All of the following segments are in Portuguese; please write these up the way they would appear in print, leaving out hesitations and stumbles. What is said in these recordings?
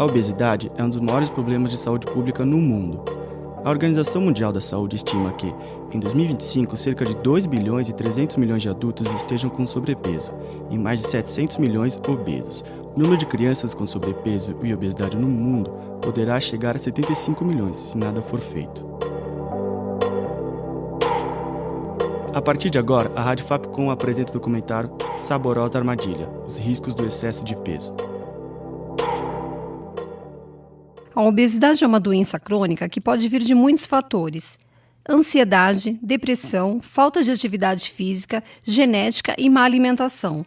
A obesidade é um dos maiores problemas de saúde pública no mundo. A Organização Mundial da Saúde estima que, em 2025, cerca de 2 bilhões e 300 milhões de adultos estejam com sobrepeso e mais de 700 milhões obesos. O número de crianças com sobrepeso e obesidade no mundo poderá chegar a 75 milhões se nada for feito. A partir de agora, a Rádio Fapcom apresenta o documentário Saborosa Armadilha, os riscos do excesso de peso. A obesidade é uma doença crônica que pode vir de muitos fatores: ansiedade, depressão, falta de atividade física, genética e má alimentação.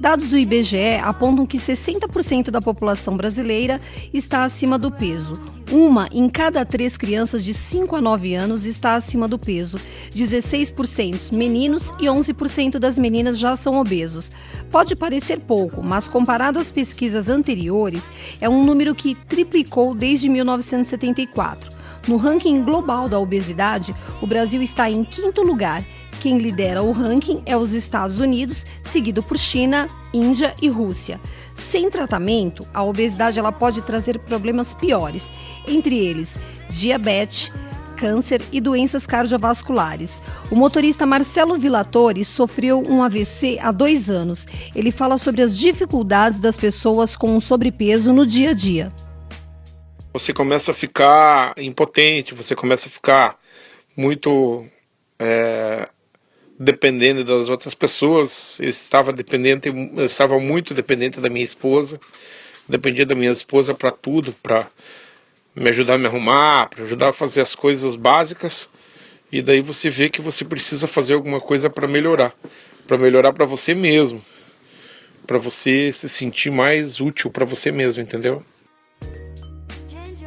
Dados do IBGE apontam que 60% da população brasileira está acima do peso. Uma em cada 3 crianças de 5 a 9 anos está acima do peso. 16% meninos e 11% das meninas já são obesos. Pode parecer pouco, mas comparado às pesquisas anteriores, é um número que triplicou desde 1974. No ranking global da obesidade, o Brasil está em 5º lugar. Quem lidera o ranking é os Estados Unidos, seguido por China, Índia e Rússia. Sem tratamento, a obesidade ela pode trazer problemas piores, entre eles diabetes, câncer e doenças cardiovasculares. O motorista Marcelo Villatore sofreu um AVC há 2 anos. Ele fala sobre as dificuldades das pessoas com sobrepeso no dia a dia. Você começa a ficar impotente, você começa a ficar muito dependendo das outras pessoas. Eu estava muito dependente da minha esposa. Dependia da minha esposa para tudo, para me ajudar a me arrumar, para ajudar a fazer as coisas básicas. E daí você vê que você precisa fazer alguma coisa para melhorar para você mesmo, para você se sentir mais útil para você mesmo, entendeu?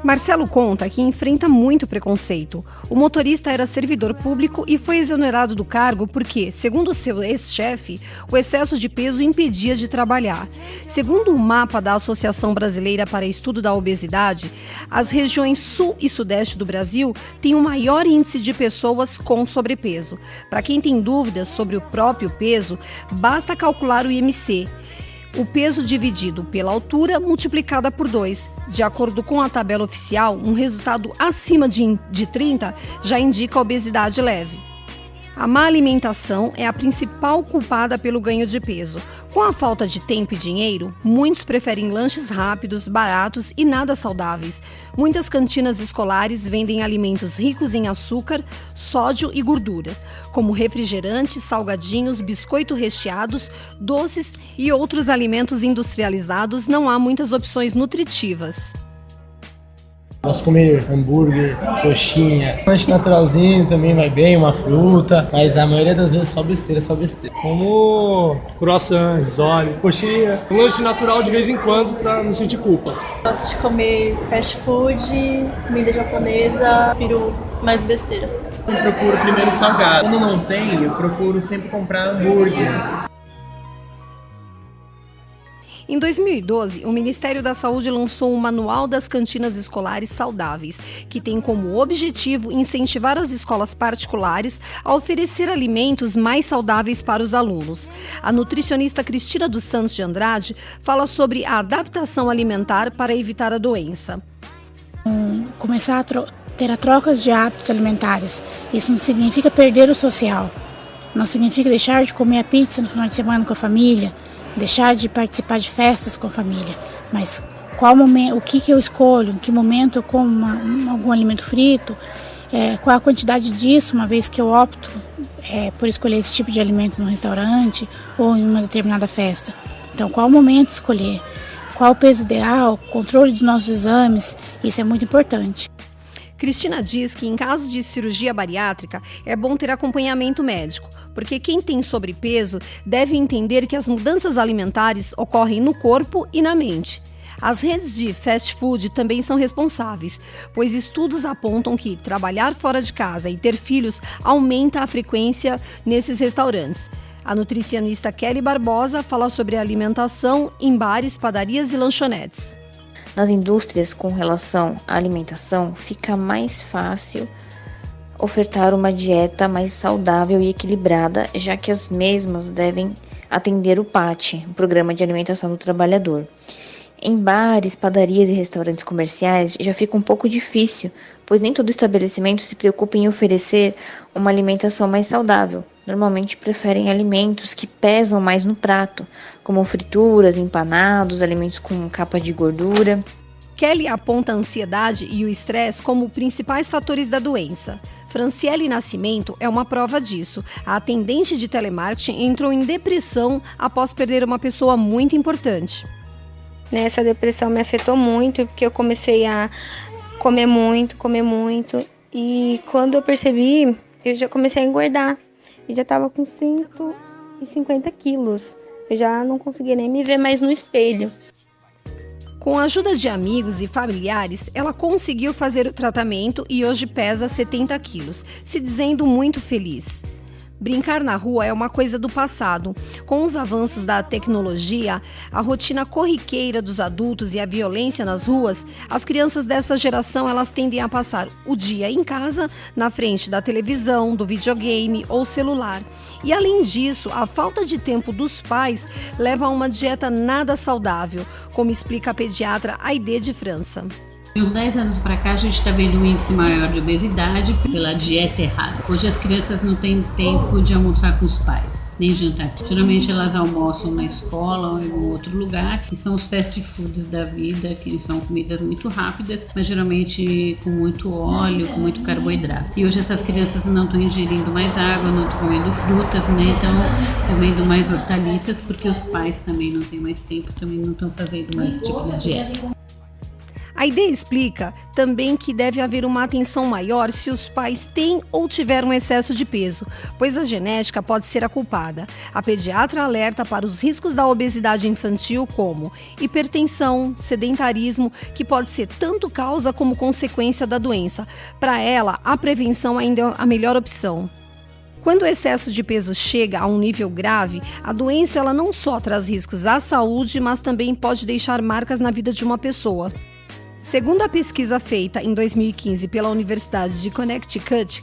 Marcelo conta que enfrenta muito preconceito. O motorista era servidor público e foi exonerado do cargo porque, segundo seu ex-chefe, o excesso de peso impedia de trabalhar. Segundo o mapa da Associação Brasileira para Estudo da Obesidade, as regiões sul e sudeste do Brasil têm o maior índice de pessoas com sobrepeso. Para quem tem dúvidas sobre o próprio peso, basta calcular o IMC. O peso dividido pela altura multiplicada por 2. De acordo com a tabela oficial, um resultado acima de 30 já indica obesidade leve. A má alimentação é a principal culpada pelo ganho de peso. Com a falta de tempo e dinheiro, muitos preferem lanches rápidos, baratos e nada saudáveis. Muitas cantinas escolares vendem alimentos ricos em açúcar, sódio e gorduras, como refrigerantes, salgadinhos, biscoito recheados, doces e outros alimentos industrializados. Não há muitas opções nutritivas. Posso comer hambúrguer, coxinha, lanche naturalzinho também vai bem, uma fruta, mas a maioria das vezes só besteira. Como croissant, risole, coxinha, um lanche natural de vez em quando pra não sentir culpa. Gosto de comer fast food, comida japonesa, prefiro mais besteira. Eu procuro primeiro salgado, quando não tem, eu procuro sempre comprar hambúrguer. Em 2012, o Ministério da Saúde lançou o Manual das Cantinas Escolares Saudáveis, que tem como objetivo incentivar as escolas particulares a oferecer alimentos mais saudáveis para os alunos. A nutricionista Cristina dos Santos de Andrade fala sobre a adaptação alimentar para evitar a doença. Começar a ter trocas de hábitos alimentares. Isso não significa perder o social. Não significa deixar de comer a pizza no final de semana com a família, deixar de participar de festas com a família, mas qual momento, o que eu escolho, em que momento eu como algum alimento frito, qual a quantidade disso, uma vez que eu opto por escolher esse tipo de alimento no restaurante ou em uma determinada festa. Então, qual momento escolher, qual o peso ideal, controle dos nossos exames, isso é muito importante. Cristina diz que em caso de cirurgia bariátrica é bom ter acompanhamento médico, porque quem tem sobrepeso deve entender que as mudanças alimentares ocorrem no corpo e na mente. As redes de fast food também são responsáveis, pois estudos apontam que trabalhar fora de casa e ter filhos aumenta a frequência nesses restaurantes. A nutricionista Kelly Barbosa fala sobre a alimentação em bares, padarias e lanchonetes. Nas indústrias com relação à alimentação, fica mais fácil ofertar uma dieta mais saudável e equilibrada, já que as mesmas devem atender o PAT, o Programa de Alimentação do Trabalhador. Em bares, padarias e restaurantes comerciais já fica um pouco difícil, pois nem todo estabelecimento se preocupa em oferecer uma alimentação mais saudável. Normalmente preferem alimentos que pesam mais no prato, como frituras, empanados, alimentos com capa de gordura. Kelly aponta a ansiedade e o estresse como principais fatores da doença. Franciele Nascimento é uma prova disso. A atendente de telemarketing entrou em depressão após perder uma pessoa muito importante. Essa depressão me afetou muito, porque eu comecei a comer muito, e quando eu percebi, eu já comecei a engordar, e já estava com 150 quilos, eu já não conseguia nem me ver mais no espelho. Com a ajuda de amigos e familiares, ela conseguiu fazer o tratamento e hoje pesa 70 quilos, se dizendo muito feliz. Brincar na rua é uma coisa do passado. Com os avanços da tecnologia, a rotina corriqueira dos adultos e a violência nas ruas, as crianças dessa geração elas tendem a passar o dia em casa, na frente da televisão, do videogame ou celular. E além disso, a falta de tempo dos pais leva a uma dieta nada saudável, como explica a pediatra Aide de França. De uns 10 anos para cá, a gente está vendo um índice maior de obesidade pela dieta errada. Hoje as crianças não têm tempo de almoçar com os pais, nem jantar. Geralmente elas almoçam na escola ou em algum outro lugar, que são os fast foods da vida, que são comidas muito rápidas, mas geralmente com muito óleo, com muito carboidrato. E hoje essas crianças não estão ingerindo mais água, não estão comendo frutas, nem estão comendo mais hortaliças, porque os pais também não têm mais tempo, também não estão fazendo mais esse tipo de dieta. A ideia explica também que deve haver uma atenção maior se os pais têm ou tiveram um excesso de peso, pois a genética pode ser a culpada. A pediatra alerta para os riscos da obesidade infantil como hipertensão, sedentarismo, que pode ser tanto causa como consequência da doença. Para ela, a prevenção ainda é a melhor opção. Quando o excesso de peso chega a um nível grave, a doença ela não só traz riscos à saúde, mas também pode deixar marcas na vida de uma pessoa. Segundo a pesquisa feita em 2015 pela Universidade de Connecticut,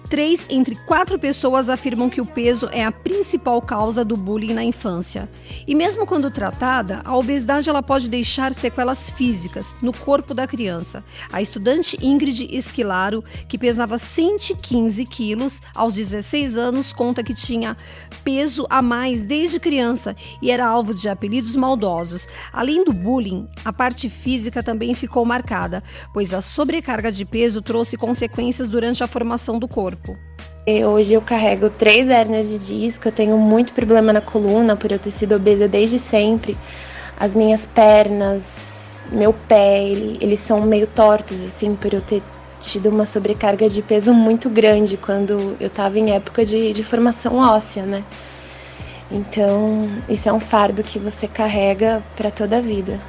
3 entre 4 pessoas afirmam que o peso é a principal causa do bullying na infância. E mesmo quando tratada, a obesidade ela pode deixar sequelas físicas no corpo da criança. A estudante Ingrid Esquilaro, que pesava 115 quilos aos 16 anos, conta que tinha peso a mais desde criança e era alvo de apelidos maldosos. Além do bullying, a parte física também ficou marcada, pois a sobrecarga de peso trouxe consequências durante a formação do corpo. Hoje eu carrego 3 hérnias de disco, eu tenho muito problema na coluna por eu ter sido obesa desde sempre. As minhas pernas, meu pé, eles são meio tortos, assim, por eu ter tido uma sobrecarga de peso muito grande quando eu estava em época de formação óssea, né? Então, isso é um fardo que você carrega para toda a vida.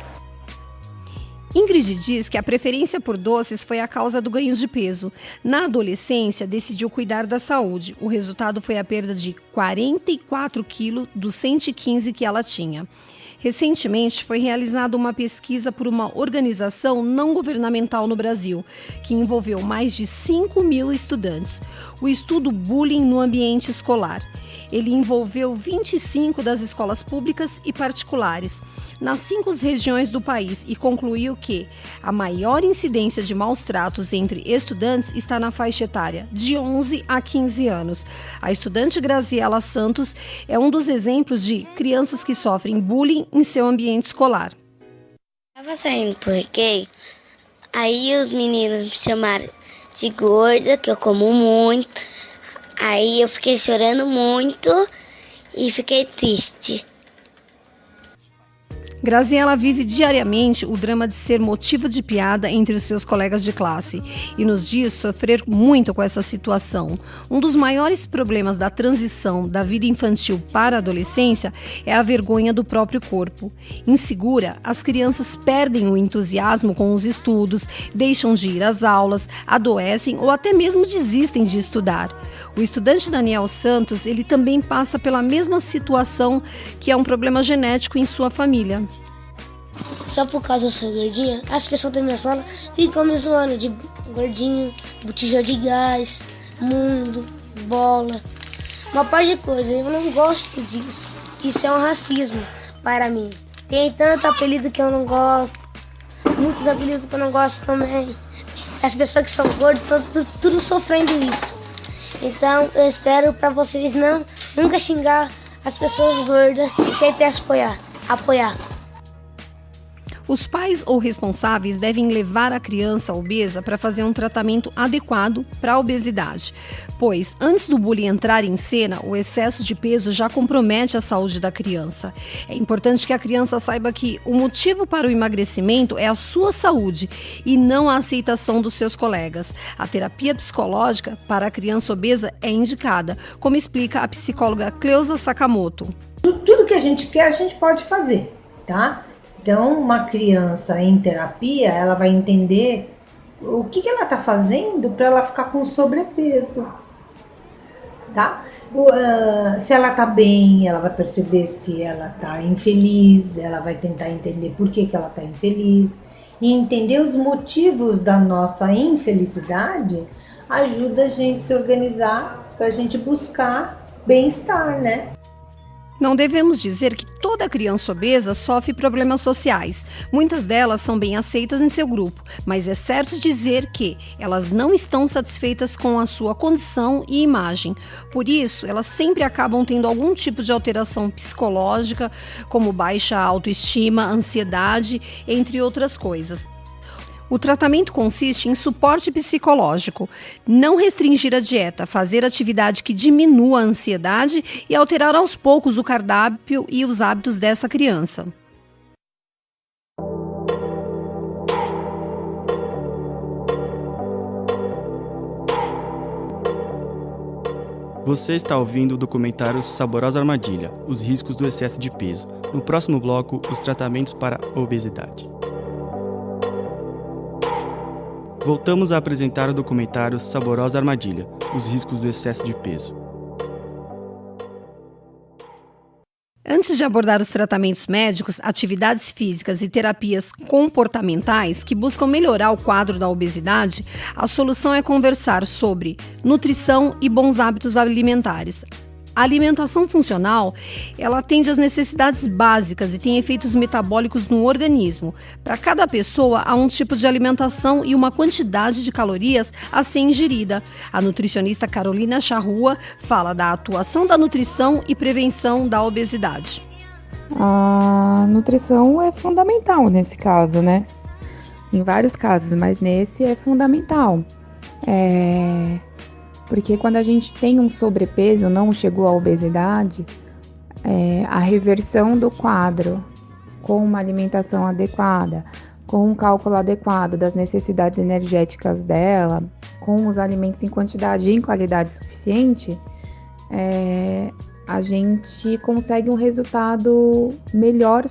Ingrid diz que a preferência por doces foi a causa do ganho de peso. Na adolescência, decidiu cuidar da saúde. O resultado foi a perda de 44 quilos dos 115 que ela tinha. Recentemente, foi realizada uma pesquisa por uma organização não governamental no Brasil, que envolveu mais de 5.000 estudantes. O estudo Bullying no Ambiente Escolar. Ele envolveu 25 das escolas públicas e particulares, nas 5 regiões do país, e concluiu que a maior incidência de maus tratos entre estudantes está na faixa etária de 11 a 15 anos. A estudante Graziela Santos é um dos exemplos de crianças que sofrem bullying em seu ambiente escolar. Estava saindo pro recreio, aí os meninos me chamaram de gorda, que eu como muito. Aí eu fiquei chorando muito e fiquei triste. Graziela vive diariamente o drama de ser motivo de piada entre os seus colegas de classe e nos diz sofrer muito com essa situação. Um dos maiores problemas da transição da vida infantil para a adolescência é a vergonha do próprio corpo. Insegura, as crianças perdem o entusiasmo com os estudos, deixam de ir às aulas, adoecem ou até mesmo desistem de estudar. O estudante Daniel Santos, ele também passa pela mesma situação, que é um problema genético em sua família. Só por causa eu ser gordinha, as pessoas da minha sala ficam me zoando de gordinho, botijão de gás, mundo, bola, uma parte de coisa. Eu não gosto disso. Isso é um racismo para mim. Tem tanto apelido que eu não gosto, muitos apelidos que eu não gosto também. As pessoas que são gordas estão tudo sofrendo isso. Então eu espero para vocês nunca xingar as pessoas gordas e sempre apoiar. Os pais ou responsáveis devem levar a criança obesa para fazer um tratamento adequado para a obesidade, pois antes do bullying entrar em cena, o excesso de peso já compromete a saúde da criança. É importante que a criança saiba que o motivo para o emagrecimento é a sua saúde e não a aceitação dos seus colegas. A terapia psicológica para a criança obesa é indicada, como explica a psicóloga Cleusa Sakamoto. Tudo que a gente quer, a gente pode fazer, tá? Então, uma criança em terapia, ela vai entender o que ela está fazendo para ela ficar com sobrepeso, tá? Se ela está bem, ela vai perceber se ela está infeliz, ela vai tentar entender por que ela está infeliz. E entender os motivos da nossa infelicidade ajuda a gente a se organizar para a gente buscar bem-estar, né? Não devemos dizer que toda criança obesa sofre problemas sociais. Muitas delas são bem aceitas em seu grupo, mas é certo dizer que elas não estão satisfeitas com a sua condição e imagem. Por isso, elas sempre acabam tendo algum tipo de alteração psicológica, como baixa autoestima, ansiedade, entre outras coisas. O tratamento consiste em suporte psicológico, não restringir a dieta, fazer atividade que diminua a ansiedade e alterar aos poucos o cardápio e os hábitos dessa criança. Você está ouvindo o documentário Saborosa Armadilha, os riscos do excesso de peso. No próximo bloco, os tratamentos para a obesidade. Voltamos a apresentar o documentário Saborosa Armadilha, os riscos do excesso de peso. Antes de abordar os tratamentos médicos, atividades físicas e terapias comportamentais que buscam melhorar o quadro da obesidade, a solução é conversar sobre nutrição e bons hábitos alimentares. A alimentação funcional, ela atende às necessidades básicas e tem efeitos metabólicos no organismo. Para cada pessoa, há um tipo de alimentação e uma quantidade de calorias a ser ingerida. A nutricionista Carolina Charrua fala da atuação da nutrição e prevenção da obesidade. A nutrição é fundamental nesse caso, né? Em vários casos, mas nesse é fundamental. Porque quando a gente tem um sobrepeso, não chegou à obesidade, a reversão do quadro com uma alimentação adequada, com um cálculo adequado das necessidades energéticas dela, com os alimentos em quantidade e em qualidade suficiente, a gente consegue um resultado melhor.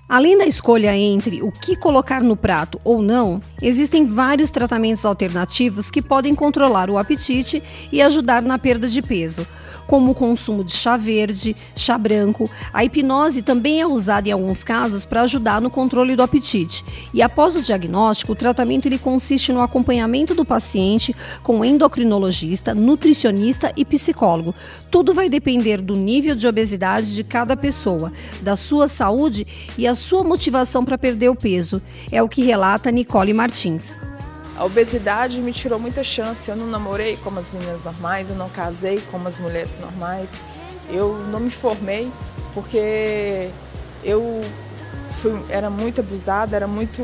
Além da escolha entre o que colocar no prato ou não, existem vários tratamentos alternativos que podem controlar o apetite e ajudar na perda de peso, como o consumo de chá verde, chá branco. A hipnose também é usada em alguns casos para ajudar no controle do apetite. E após o diagnóstico, o tratamento ele consiste no acompanhamento do paciente com endocrinologista, nutricionista e psicólogo. Tudo vai depender do nível de obesidade de cada pessoa, da sua saúde e a sua motivação para perder o peso. É o que relata Nicole Martins. A obesidade me tirou muita chance. Eu não namorei como as meninas normais, eu não casei como as mulheres normais. Eu não me formei porque eu era muito abusada, era muito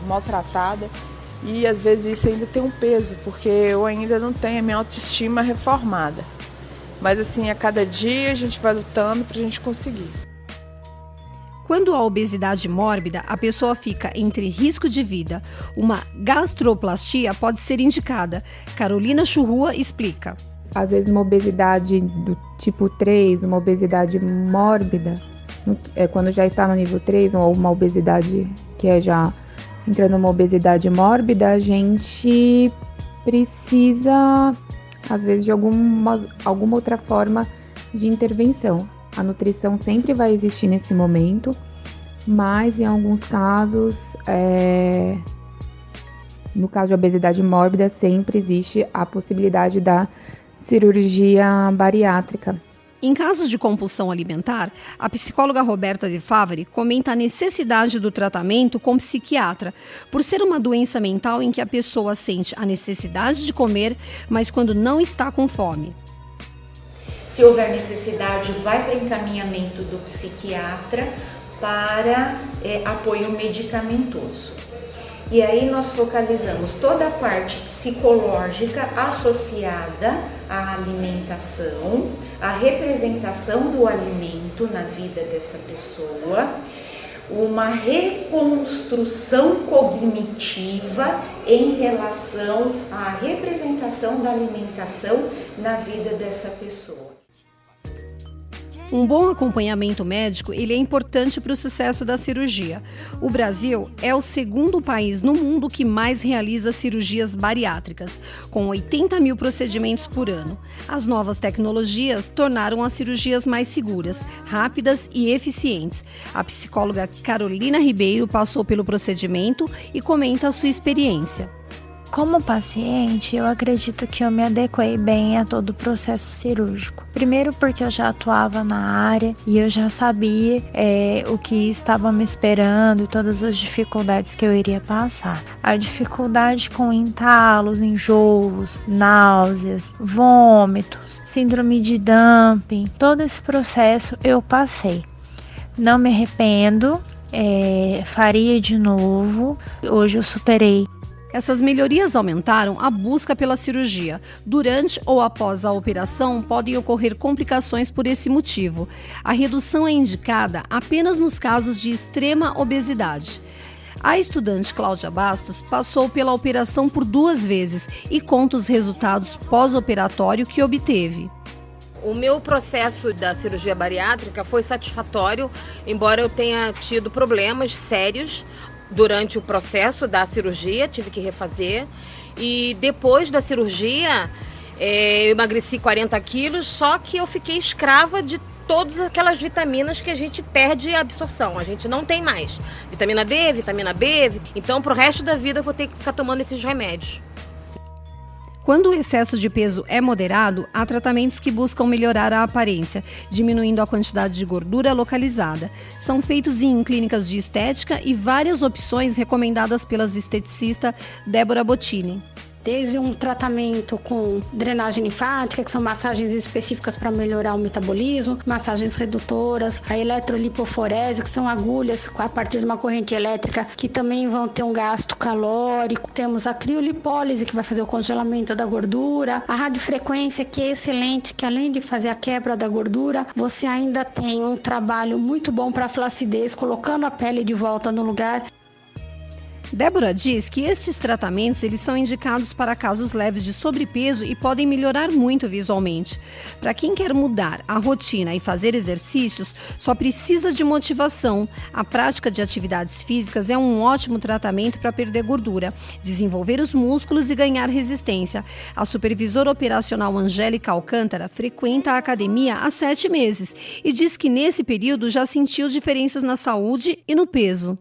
maltratada. E às vezes isso ainda tem um peso, porque eu ainda não tenho a minha autoestima reformada. Mas assim, a cada dia a gente vai lutando para a gente conseguir. Quando há obesidade mórbida, a pessoa fica entre risco de vida. Uma gastroplastia pode ser indicada. Carolina Charrua explica. Às vezes uma obesidade do tipo 3, uma obesidade mórbida, quando já está no nível 3, ou uma obesidade que é já entrando numa obesidade mórbida, a gente precisa, às vezes, de alguma outra forma de intervenção. A nutrição sempre vai existir nesse momento, mas em alguns casos, no caso de obesidade mórbida, sempre existe a possibilidade da cirurgia bariátrica, Em casos de compulsão alimentar, a psicóloga Roberta De Favari comenta a necessidade do tratamento com psiquiatra, por ser uma doença mental em que a pessoa sente a necessidade de comer, mas quando não está com fome. Se houver necessidade, vai para encaminhamento do psiquiatra para apoio medicamentoso. E aí nós focalizamos toda a parte psicológica associada à alimentação, à representação do alimento na vida dessa pessoa, uma reconstrução cognitiva em relação à representação da alimentação na vida dessa pessoa. Um bom acompanhamento médico ele é importante para o sucesso da cirurgia. O Brasil é o segundo país no mundo que mais realiza cirurgias bariátricas, com 80 mil procedimentos por ano. As novas tecnologias tornaram as cirurgias mais seguras, rápidas e eficientes. A psicóloga Carolina Ribeiro passou pelo procedimento e comenta a sua experiência. Como paciente, eu acredito que eu me adequei bem a todo o processo cirúrgico. Primeiro porque eu já atuava na área e eu já sabia o que estava me esperando e todas as dificuldades que eu iria passar. A dificuldade com entalos, enjoos, náuseas, vômitos, síndrome de dumping, todo esse processo eu passei. Não me arrependo, faria de novo, hoje eu superei. Essas melhorias aumentaram a busca pela cirurgia. Durante ou após a operação, podem ocorrer complicações por esse motivo. A redução é indicada apenas nos casos de extrema obesidade. A estudante Cláudia Bastos passou pela operação por 2 vezes e conta os resultados pós-operatório que obteve. O meu processo da cirurgia bariátrica foi satisfatório, embora eu tenha tido problemas sérios. Durante o processo da cirurgia, tive que refazer. E depois da cirurgia, eu emagreci 40 quilos, só que eu fiquei escrava de todas aquelas vitaminas que a gente perde a absorção. A gente não tem mais. Vitamina D, vitamina B. Então, pro resto da vida, eu vou ter que ficar tomando esses remédios. Quando o excesso de peso é moderado, há tratamentos que buscam melhorar a aparência, diminuindo a quantidade de gordura localizada. São feitos em clínicas de estética e várias opções recomendadas pela esteticista Débora Bottini. Desde um tratamento com drenagem linfática, que são massagens específicas para melhorar o metabolismo, massagens redutoras, a eletrolipoforese, que são agulhas a partir de uma corrente elétrica, que também vão ter um gasto calórico. Temos a criolipólise, que vai fazer o congelamento da gordura, a radiofrequência, que é excelente, que além de fazer a quebra da gordura, você ainda tem um trabalho muito bom para a flacidez, colocando a pele de volta no lugar. Débora diz que estes tratamentos eles são indicados para casos leves de sobrepeso e podem melhorar muito visualmente. Para quem quer mudar a rotina e fazer exercícios, só precisa de motivação. A prática de atividades físicas é um ótimo tratamento para perder gordura, desenvolver os músculos e ganhar resistência. A supervisora operacional Angélica Alcântara frequenta a academia há 7 meses e diz que nesse período já sentiu diferenças na saúde e no peso.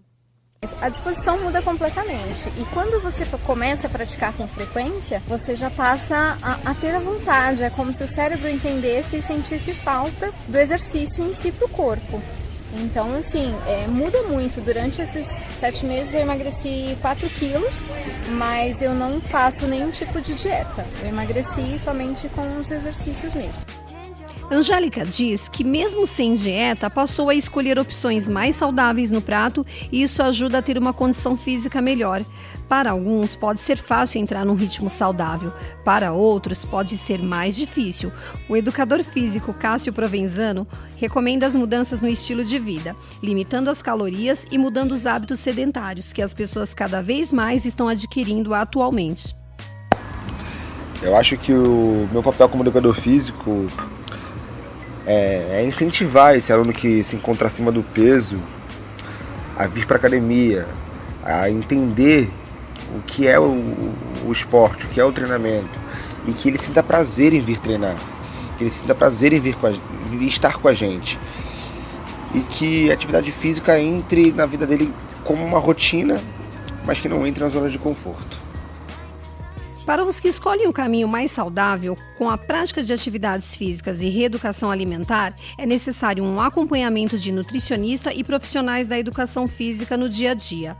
A disposição muda completamente e quando você começa a praticar com frequência, você já passa a ter a vontade, é como se o cérebro entendesse e sentisse falta do exercício em si para o corpo. Então, assim, muda muito. Durante esses 7 meses eu emagreci 4 quilos, mas eu não faço nenhum tipo de dieta. Eu emagreci somente com os exercícios mesmo. Angélica diz que mesmo sem dieta, passou a escolher opções mais saudáveis no prato e isso ajuda a ter uma condição física melhor. Para alguns pode ser fácil entrar num ritmo saudável, para outros pode ser mais difícil. O educador físico Cássio Provenzano recomenda as mudanças no estilo de vida, limitando as calorias e mudando os hábitos sedentários que as pessoas cada vez mais estão adquirindo atualmente. Eu acho que o meu papel como educador físico é incentivar esse aluno que se encontra acima do peso a vir para a academia, a entender o que é o esporte, o que é o treinamento e que ele sinta prazer em vir treinar, que ele sinta prazer em vir estar com a gente e que a atividade física entre na vida dele como uma rotina, mas que não entre na zona de conforto. Para os que escolhem o caminho mais saudável, com a prática de atividades físicas e reeducação alimentar, é necessário um acompanhamento de nutricionista e profissionais da educação física no dia a dia.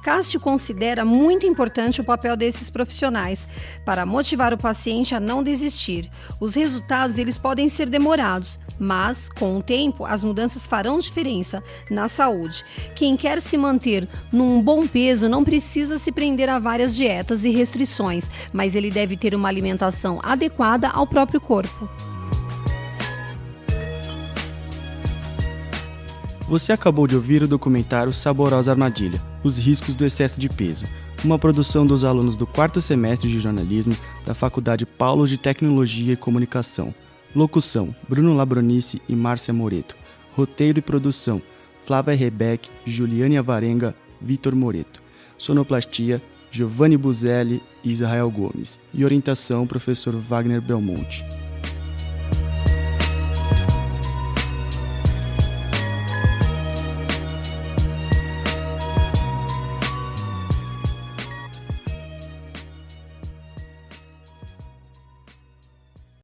Cássio considera muito importante o papel desses profissionais para motivar o paciente a não desistir. Os resultados eles podem ser demorados, mas, com o tempo, as mudanças farão diferença na saúde. Quem quer se manter num bom peso não precisa se prender a várias dietas e restrições, mas ele deve ter uma alimentação adequada ao próprio corpo. Você acabou de ouvir o documentário Saborosa Armadilha, Os Riscos do Excesso de Peso, uma produção dos alunos do 4º semestre de jornalismo da Faculdade Paulo de Tecnologia e Comunicação. Locução, Bruno Labronice e Márcia Moreto. Roteiro e produção, Flávia Rebeck, Juliane Avarenga, Vitor Moreto. Sonoplastia, Giovanni Buzelli e Israel Gomes. E orientação, professor Wagner Belmonte.